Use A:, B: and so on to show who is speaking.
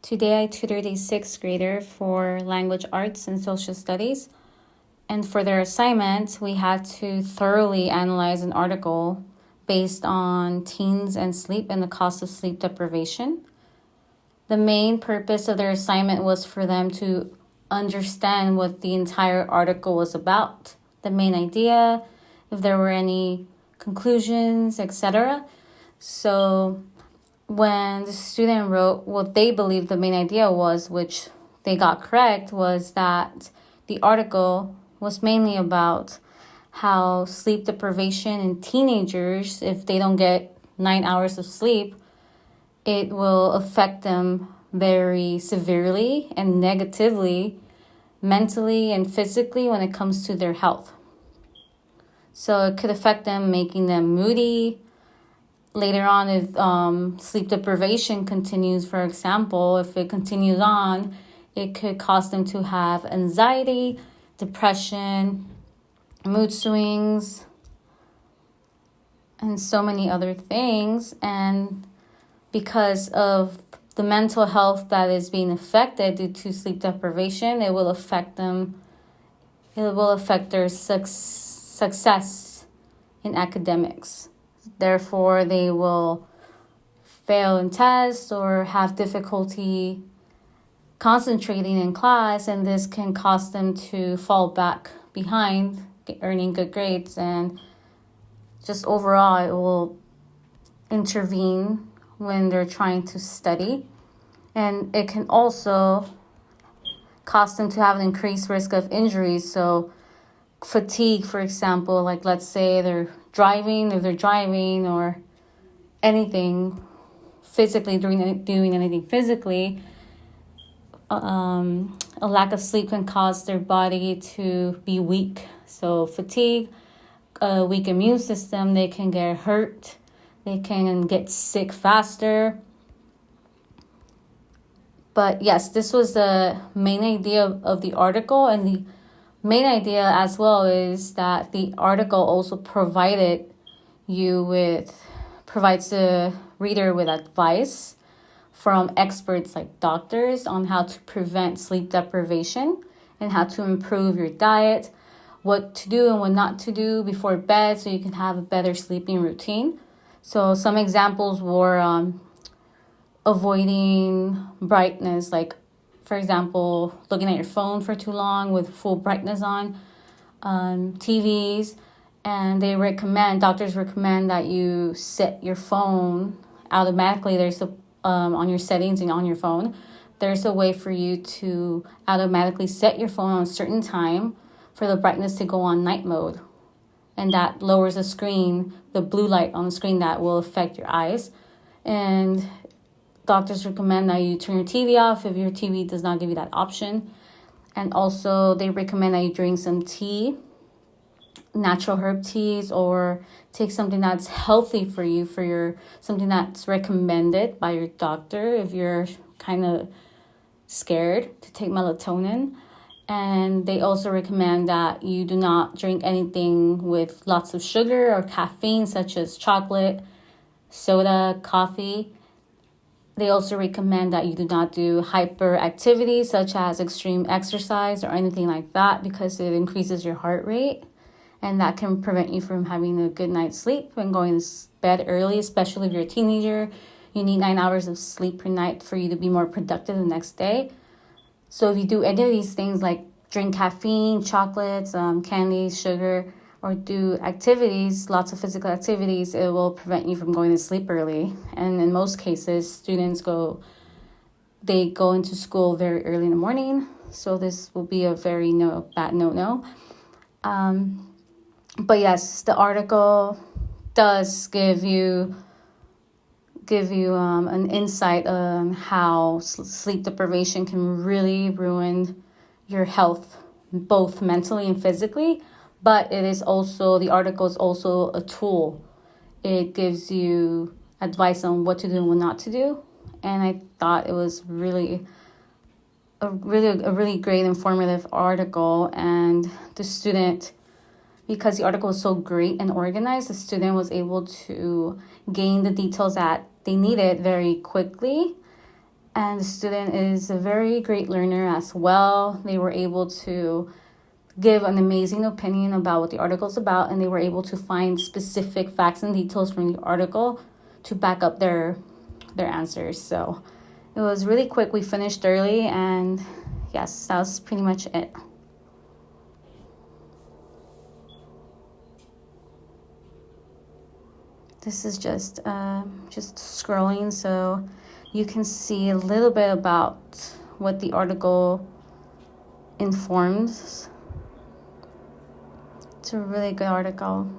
A: Today I tutored a sixth grader for language arts and social studies. And for their assignment, we had to thoroughly analyze an article based on teens and sleep and the cost of sleep deprivation. The main purpose of their assignment was for them to understand what the entire article was about, the main idea, if there were any conclusions, etc. So when the student wrote what they believed the main idea was, which they got correct, was that the article was mainly about how sleep deprivation in teenagers, if they don't get 9 hours of sleep, it will affect them very severely and negatively, mentally and physically when it comes to their health. So it could affect them, making them moody. Later on, if sleep deprivation continues, for example, if it continues on, it could cause them to have anxiety, depression, mood swings, and so many other things. And because of the mental health that is being affected due to sleep deprivation, it will affect them. It will affect their success in academics. Therefore, they will fail in tests or have difficulty concentrating in class, and this can cause them to fall back behind earning good grades, and just overall it will intervene when they're trying to study. And it can also cause them to have an increased risk of injuries. So fatigue, for example, like let's say they're driving or anything physically, doing anything physically, a lack of sleep can cause their body to be weak. So fatigue, a weak immune system, they can get hurt, they can get sick faster. But yes, this was the main idea of the article, and the main idea as well is that the article also provides the reader with advice from experts like doctors on how to prevent sleep deprivation and how to improve your diet, what to do and what not to do before bed so you can have a better sleeping routine. So some examples were avoiding brightness, like for example, looking at your phone for too long with full brightness on, TVs, and doctors recommend that you set your phone automatically. There's on your settings and on your phone, there's a way for you to automatically set your phone on a certain time for the brightness to go on night mode. And that lowers the blue light on the screen that will affect your eyes. And doctors recommend that you turn your TV off if your TV does not give you that option. And also they recommend that you drink some tea, natural herb teas, or take something that's healthy for you, something that's recommended by your doctor if you're kind of scared to take melatonin. And they also recommend that you do not drink anything with lots of sugar or caffeine, such as chocolate, soda, coffee. They also recommend that you do not do hyperactivity, such as extreme exercise or anything like that, because it increases your heart rate. And that can prevent you from having a good night's sleep and going to bed early, especially if you're a teenager. You need 9 hours of sleep per night for you to be more productive the next day. So if you do any of these things, like drink caffeine, chocolates, candies, sugar, or do activities, lots of physical activities, it will prevent you from going to sleep early. And in most cases, students go into school very early in the morning. So this will be a very bad no-no. But yes, the article does give you an insight on how sleep deprivation can really ruin your health, both mentally and physically. But the article is also a tool. It gives you advice on what to do and what not to do. And I thought it was a really great informative article. And the student, because the article was so great and organized, the student was able to gain the details that they needed very quickly. And the student is a very great learner as well. They were able to give an amazing opinion about what the article is about, and they were able to find specific facts and details from the article to back up their answers. So it was really quick. We finished early, and yes, that was pretty much it. This is just scrolling so you can see a little bit about what the article informs. It's a really good article.